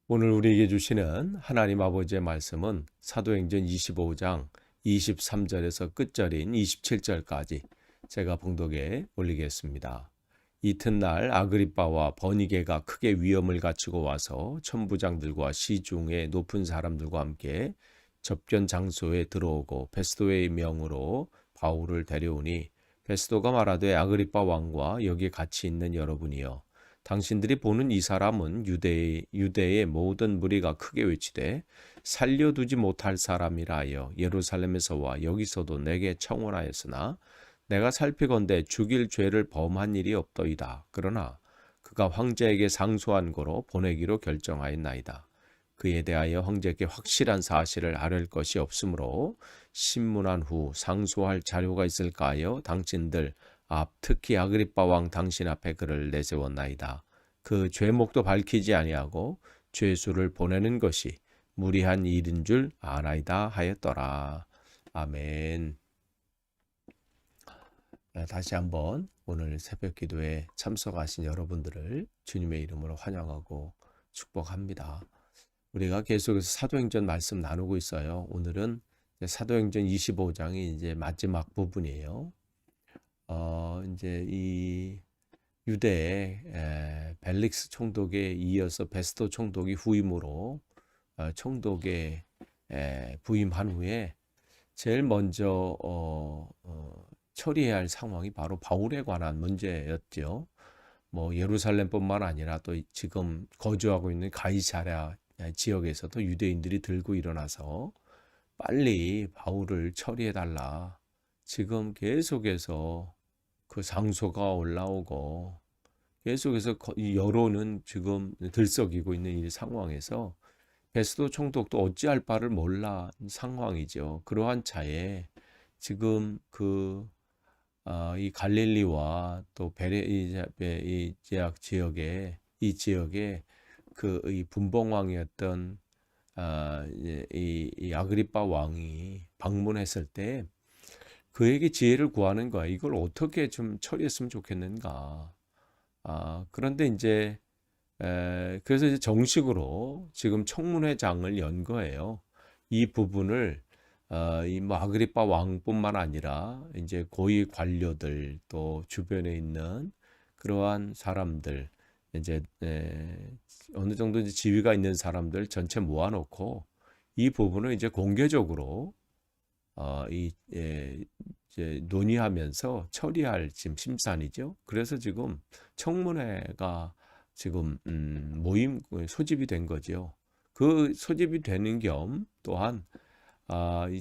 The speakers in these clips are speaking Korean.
오늘 우리에게 주시는 하나님 아버지의 말씀은 사도행전 25장 23절에서 끝절인 27절까지 제가 봉독에 올리겠습니다. 이튿날 아그리빠와 버니게가 크게 위험을 갖추고 와서 천부장들과 시중의 높은 사람들과 함께 접견 장소에 들어오고 베스도의 명으로 바울을 데려오니 베스도가 말하되 아그리빠 왕과 여기에 같이 있는 여러분이여 당신들이 보는 이 사람은 유대의 모든 무리가 크게 외치되 살려두지 못할 사람이라 하여 예루살렘에서와 여기서도 내게 청원하였으나 내가 살피건대 죽일 죄를 범한 일이 없더이다. 그러나 그가 황제에게 상소한 거로 보내기로 결정하였나이다. 그에 대하여 황제께 확실한 사실을 아뢰을 것이 없으므로 신문한 후 상소할 자료가 있을까 하여 당신들 특히 아그리빠 왕 당신 앞에 그를 내세웠나이다. 그 죄목도 밝히지 아니하고 죄수를 보내는 것이 무리한 일인 줄 아나이다 하였더라. 아멘. 다시 한번 오늘 새벽 기도에 참석하신 여러분들을 주님의 이름으로 환영하고 축복합니다. 우리가 계속해서 사도행전 말씀 나누고 있어요. 오늘은 사도행전 25장이 이제 마지막 부분이에요. 이제 이 유대의 벨릭스 총독에 이어서 베스도 총독이 후임으로 총독에 부임한 후에 제일 먼저 처리해야 할 상황이 바로 바울에 관한 문제였죠. 뭐 예루살렘뿐만 아니라 또 지금 거주하고 있는 가이사랴 지역에서도 유대인들이 들고 일어나서 빨리 바울을 처리해달라. 지금 계속해서 그 상소가 올라오고 계속해서 이 여론은 지금 들썩이고 있는 이 상황에서 베스도 총독도 어찌할 바를 몰라 상황이죠. 그러한 차에 지금 이 갈릴리와 또 이 지역에 이 분봉왕이었던 이 아그리빠 왕이 방문했을 때 그에게 지혜를 구하는 거야. 이걸 어떻게 좀 처리했으면 좋겠는가. 그런데 이제 그래서 이제 정식으로 지금 청문회장을 연 거예요. 이 부분을 이 뭐 아그리빠 왕뿐만 아니라 이제 고위 관료들 또 주변에 있는 그러한 사람들 이제 어느 정도 이제 지위가 있는 사람들 전체 모아놓고 이 부분을 이제 공개적으로 이제 논의하면서 처리할 지금 심산이죠. 그래서 지금 청문회가 지금 모임 소집이 된 거죠. 그 소집이 되는 겸 또한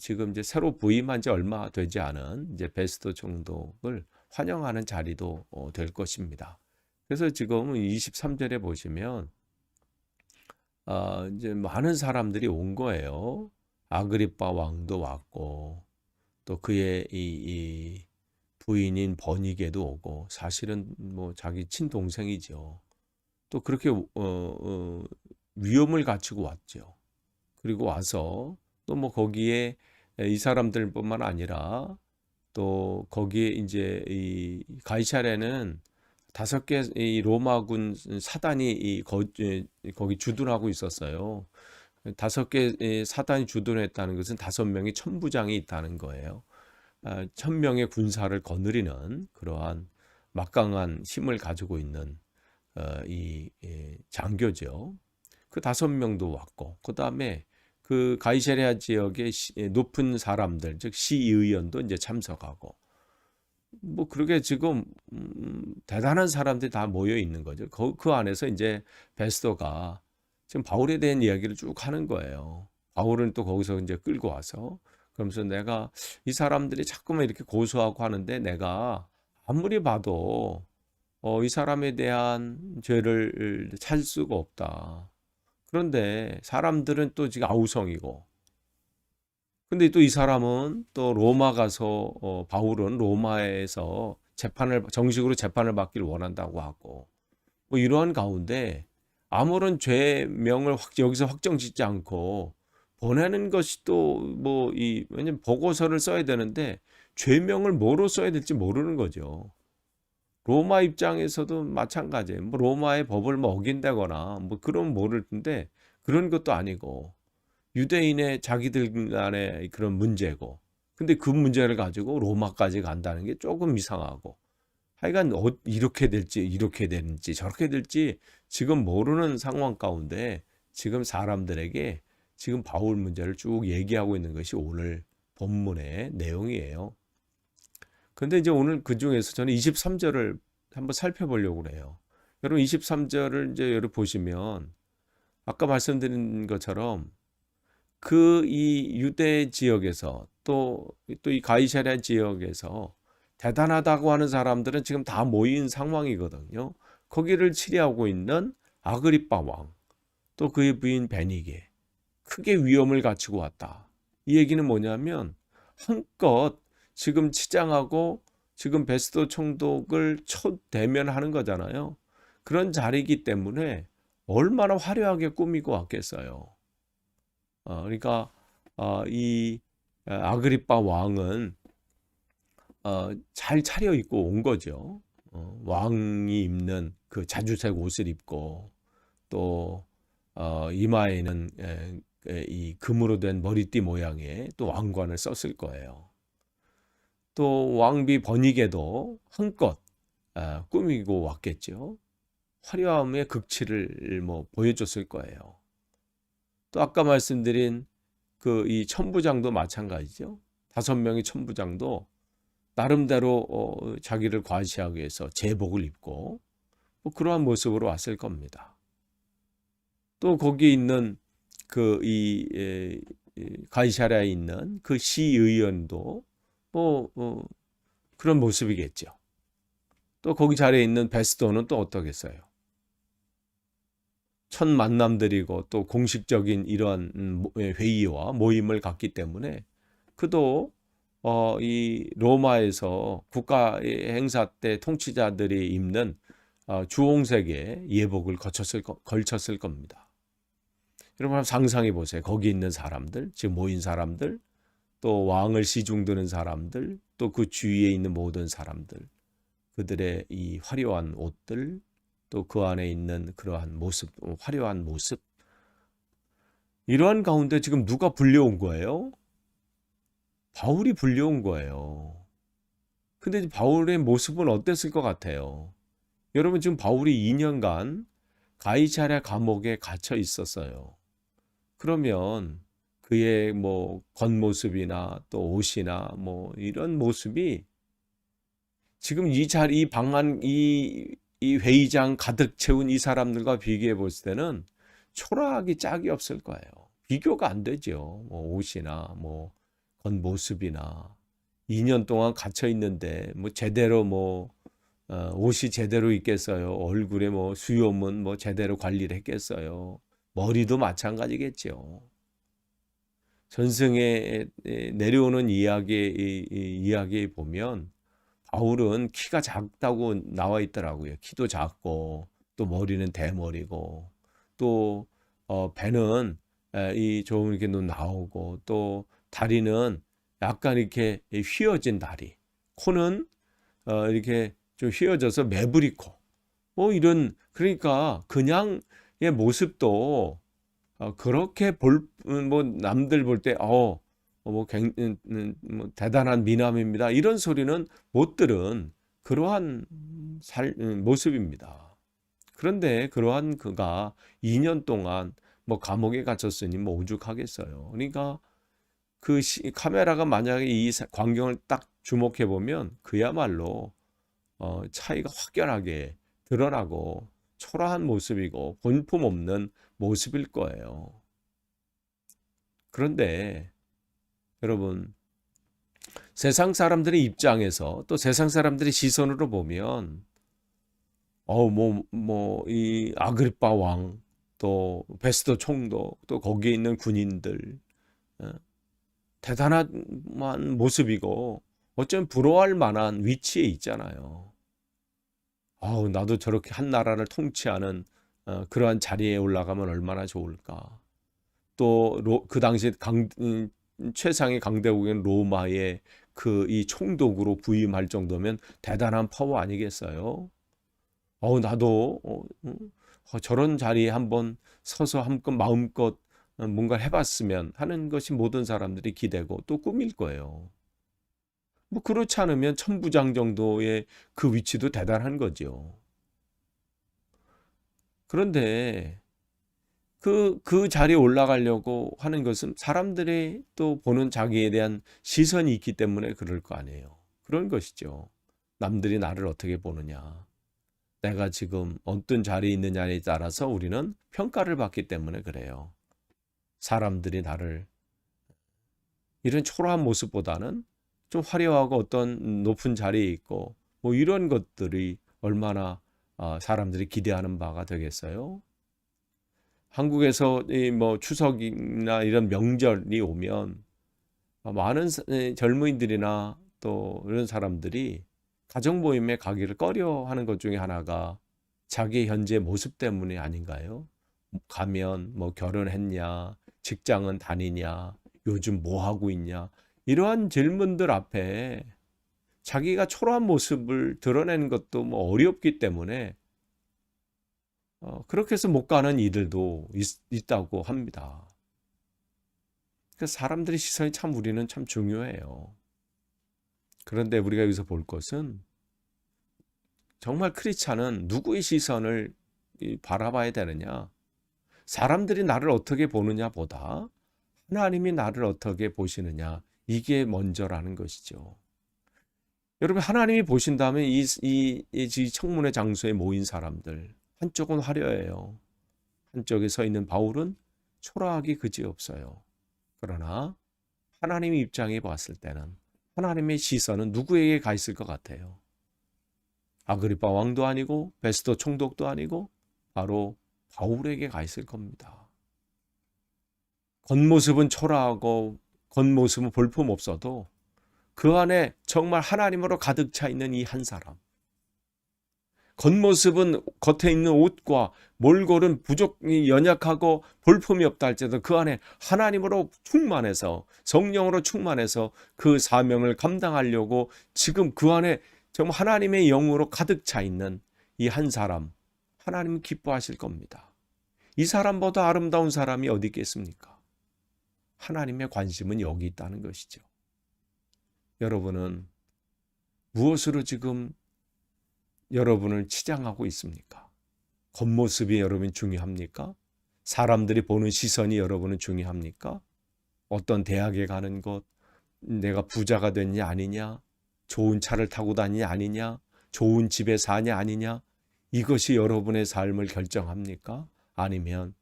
지금 이제 새로 부임한 지 얼마 되지 않은 이제 베스도 총독을 환영하는 자리도 될 것입니다. 그래서 지금 23절에 보시면 이제 많은 사람들이 온 거예요. 아그리빠 왕도 왔고 또 그의 이 부인인 버니게도 오고 사실은 뭐 자기 친동생이죠. 또 그렇게 위험을 갖추고 왔죠. 그리고 와서 또 뭐 거기에 이 사람들뿐만 아니라 또 거기에 이제 이 가이사랴는 5개 이 로마군 사단이 거기 주둔하고 있었어요. 5개 사단이 주둔했다는 것은 5명의 천부장이 있다는 거예요. 1000명의 군사를 거느리는 그러한 막강한 힘을 가지고 있는 이 장교죠. 그 5명도 왔고 그 다음에 그 가이사랴 지역의 높은 사람들 즉 시의원도 이제 참석하고 뭐 그렇게 지금 대단한 사람들이 다 모여 있는 거죠. 그 안에서 이제 베스도가 지금 바울에 대한 이야기를 쭉 하는 거예요. 바울은 또 거기서 이제 끌고 와서 그러면서 내가 이 사람들이 자꾸만 이렇게 고소하고 하는데 내가 아무리 봐도 이 사람에 대한 죄를 찾을 수가 없다. 그런데 사람들은 또 지금 아우성이고 근데 또 이 사람은 또 로마 가서 바울은 로마에서 정식으로 재판을 받기를 원한다고 하고 뭐 이러한 가운데 아무런 죄명을 여기서 확정짓지 않고 보내는 것이 또 뭐 왜냐면 보고서를 써야 되는데 죄명을 뭐로 써야 될지 모르는 거죠. 로마 입장에서도 마찬가지예요. 뭐 로마의 법을 뭐 어긴다거나 뭐 그런 모를 텐데 그런 것도 아니고 유대인의 자기들 간의 그런 문제고. 근데 그 문제를 가지고 로마까지 간다는 게 조금 이상하고. 하여간 이렇게 될지 이렇게 될지 저렇게 될지 지금 모르는 상황 가운데 지금 사람들에게 지금 바울 문제를 쭉 얘기하고 있는 것이 오늘 본문의 내용이에요. 근데 이제 오늘 그 중에서 저는 23절을 한번 살펴보려고 그래요. 여러분 23절을 이제 여러분 보시면 아까 말씀드린 것처럼 그 이 유대 지역에서 또 이 가이사랴 지역에서 대단하다고 하는 사람들은 지금 다 모인 상황이거든요. 거기를 치리하고 있는 아그리빠 왕, 또 그의 부인 베니게 크게 위험을 갖추고 왔다. 이 얘기는 뭐냐면 한껏 지금 치장하고 지금 베스도 총독을 초대면하는 거잖아요. 그런 자리이기 때문에 얼마나 화려하게 꾸미고 왔겠어요. 그러니까 이 아그리빠 왕은 잘 차려입고 온 거죠. 왕이 입는 그 자주색 옷을 입고 또 이마에는 이 금으로 된 머리띠 모양의 또 왕관을 썼을 거예요. 또 왕비 버니게도 한껏 꾸미고 왔겠죠. 화려함의 극치를 뭐 보여줬을 거예요. 또 아까 말씀드린 그 이 천부장도 마찬가지죠. 5명의 천부장도 나름대로 자기를 과시하기 위해서 제복을 입고 뭐 그러한 모습으로 왔을 겁니다. 또 거기 있는 그 이 가이사랴에 있는 그 시의원도 뭐 그런 모습이겠죠. 또 거기 자리에 있는 베스도는 또 어떠겠어요? 첫 만남들이고 또 공식적인 이런 회의와 모임을 갖기 때문에 그도 이 로마에서 국가 행사 때 통치자들이 입는 주홍색의 예복을 걸쳤을 겁니다. 여러분 한번 상상해 보세요. 거기 있는 사람들, 지금 모인 사람들, 또 왕을 시중드는 사람들, 또 그 주위에 있는 모든 사람들, 그들의 이 화려한 옷들, 또 그 안에 있는 그러한 모습, 화려한 모습, 이러한 가운데 지금 누가 불려온 거예요? 바울이 불려온 거예요. 근데 바울의 모습은 어땠을 것 같아요? 여러분 지금 바울이 2년간 가이사랴 감옥에 갇혀 있었어요. 그러면 그의 뭐 겉모습이나 또 옷이나 뭐 이런 모습이 지금 이 자리, 이 방안, 이 회의장 가득 채운 이 사람들과 비교해 볼 때는 초라하기 짝이 없을 거예요. 비교가 안 되죠. 뭐 옷이나 뭐 겉모습이나 2년 동안 갇혀 있는데 뭐 제대로 뭐 옷이 제대로 있겠어요. 얼굴에 뭐 수염은 뭐 제대로 관리를 했겠어요. 머리도 마찬가지겠죠. 전승에 내려오는 이야기에 보면 바울은 키가 작다고 나와 있더라고요. 키도 작고 또 머리는 대머리고 또 배는 좀 이렇게 나오고 또 다리는 약간 이렇게 휘어진 다리, 코는 이렇게 좀 휘어져서 매부리 코, 뭐 이런 그러니까 그냥의 모습도 그렇게 뭐 남들 볼 때 뭐 대단한 미남입니다. 이런 소리는 못 들은 그러한 모습입니다. 그런데 그러한 그가 2년 동안 뭐 감옥에 갇혔으니 뭐 오죽하겠어요. 그러니까 그 카메라가 만약에 이 광경을 딱 주목해 보면 그야말로 차이가 확연하게 드러나고 초라한 모습이고 본품없는 모습일 거예요. 그런데 여러분 세상 사람들의 입장에서 또 세상 사람들의 시선으로 보면 이 아그리빠 왕, 또 베스도 총독, 또 거기에 있는 군인들 대단한 모습이고 어쩌면 부러워할 만한 위치에 있잖아요. 나도 저렇게 한 나라를 통치하는 그러한 자리에 올라가면 얼마나 좋을까. 또 그 당시 최상의 강대국인 로마의 이 총독으로 부임할 정도면 대단한 파워 아니겠어요? 나도 저런 자리에 한번 서서 한껏 마음껏 뭔가를 해봤으면 하는 것이 모든 사람들이 기대고 또 꿈일 거예요. 뭐 그렇지 않으면 천부장 정도의 그 위치도 대단한 거죠. 그런데 그 자리에 올라가려고 하는 것은 사람들이 또 보는 자기에 대한 시선이 있기 때문에 그럴 거 아니에요. 그런 것이죠. 남들이 나를 어떻게 보느냐. 내가 지금 어떤 자리에 있느냐에 따라서 우리는 평가를 받기 때문에 그래요. 사람들이 나를 이런 초라한 모습보다는 좀 화려하고 어떤 높은 자리에 있고 뭐 이런 것들이 얼마나 사람들이 기대하는 바가 되겠어요? 한국에서 뭐 추석이나 이런 명절이 오면 많은 젊은이들이나 또 이런 사람들이 가정 모임에 가기를 꺼려하는 것 중에 하나가 자기 현재 모습 때문이 아닌가요? 가면 뭐 결혼했냐, 직장은 다니냐, 요즘 뭐 하고 있냐, 이러한 질문들 앞에 자기가 초라한 모습을 드러내는 것도 뭐 어렵기 때문에 그렇게 해서 못 가는 이들도 있다고 합니다. 그래서 사람들의 시선이 참 우리는 참 중요해요. 그런데 우리가 여기서 볼 것은 정말 크리스찬은 누구의 시선을 바라봐야 되느냐? 사람들이 나를 어떻게 보느냐 보다 하나님이 나를 어떻게 보시느냐, 이게 먼저라는 것이죠. 여러분, 하나님이 보신다면 이 청문회 장소에 모인 사람들, 한쪽은 화려해요. 한쪽에 서 있는 바울은 초라하기 그지없어요. 그러나 하나님의 입장에 봤을 때는 하나님의 시선은 누구에게 가 있을 것 같아요? 아그리파 왕도 아니고 베스도 총독도 아니고 바로 바울에게 가 있을 겁니다. 겉모습은 초라하고 겉모습은 볼품없어도 그 안에 정말 하나님으로 가득 차 있는 이 한 사람. 겉모습은 겉에 있는 옷과 몰골은 부족히 연약하고 볼품이 없다 할지라도 그 안에 하나님으로 충만해서 성령으로 충만해서 그 사명을 감당하려고 지금 그 안에 정말 하나님의 영으로 가득 차 있는 이 한 사람, 하나님은 기뻐하실 겁니다. 이 사람보다 아름다운 사람이 어디 있겠습니까? 하나님의 관심은 여기 있다는 것이죠. 여러분은 무엇으로 지금 여러분을 치장하고 있습니까? 겉모습이 여러분 중요합니까? 사람들이 보는 시선이 여러분은 중요합니까? 어떤 대학에 가는 것, 내가 부자가 됐냐 아니냐, 좋은 차를 타고 다니냐 아니냐, 좋은 집에 사냐 아니냐, 이것이 여러분의 삶을 결정합니까? 아니면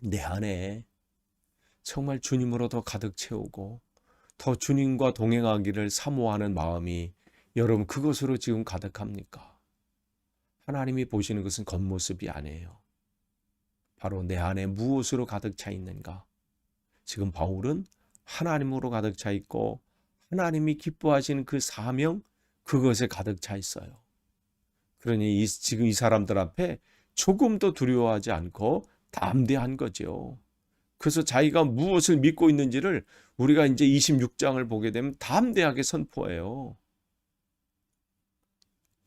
내 안에 정말 주님으로 더 가득 채우고 더 주님과 동행하기를 사모하는 마음이 여러분 그것으로 지금 가득합니까? 하나님이 보시는 것은 겉모습이 아니에요. 바로 내 안에 무엇으로 가득 차 있는가? 지금 바울은 하나님으로 가득 차 있고 하나님이 기뻐하시는 그 사명, 그것에 가득 차 있어요. 그러니 지금 이 사람들 앞에 조금도 두려워하지 않고 담대한 거죠. 그래서 자기가 무엇을 믿고 있는지를 우리가 이제 26장을 보게 되면 담대하게 선포해요.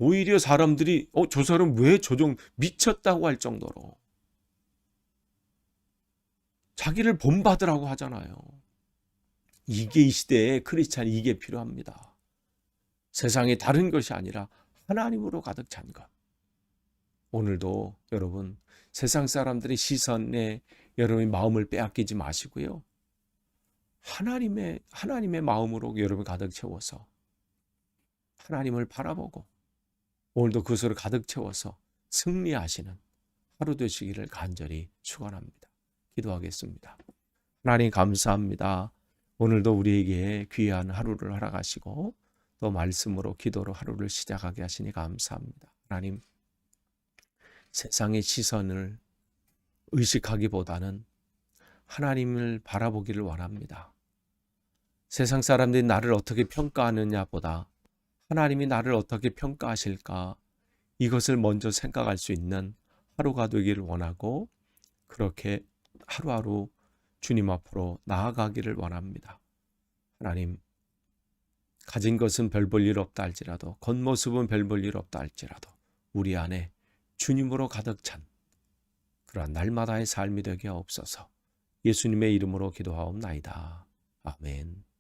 오히려 사람들이 저 사람 왜 조종 미쳤다고 할 정도로 자기를 본받으라고 하잖아요. 이게 이 시대에 크리스찬이 이게 필요합니다. 세상에 다른 것이 아니라 하나님으로 가득 찬 것. 오늘도 여러분 세상 사람들의 시선에 여러분의 마음을 빼앗기지 마시고요. 하나님의 마음으로 여러분 가득 채워서 하나님을 바라보고 오늘도 그것으로 가득 채워서 승리하시는 하루 되시기를 간절히 축원합니다. 기도하겠습니다. 하나님 감사합니다. 오늘도 우리에게 귀한 하루를 허락하시고 또 말씀으로 기도로 하루를 시작하게 하시니 감사합니다. 하나님, 세상의 시선을 의식하기보다는 하나님을 바라보기를 원합니다. 세상 사람들이 나를 어떻게 평가하느냐보다 하나님이 나를 어떻게 평가하실까, 이것을 먼저 생각할 수 있는 하루가 되기를 원하고 그렇게 하루하루 주님 앞으로 나아가기를 원합니다. 하나님, 가진 것은 별 볼 일 없다 할지라도, 겉모습은 별 볼 일 없다 할지라도 우리 안에 주님으로 가득 찬 그러한 날마다의 삶이 되게 하옵소서. 예수님의 이름으로 기도하옵나이다. 아멘.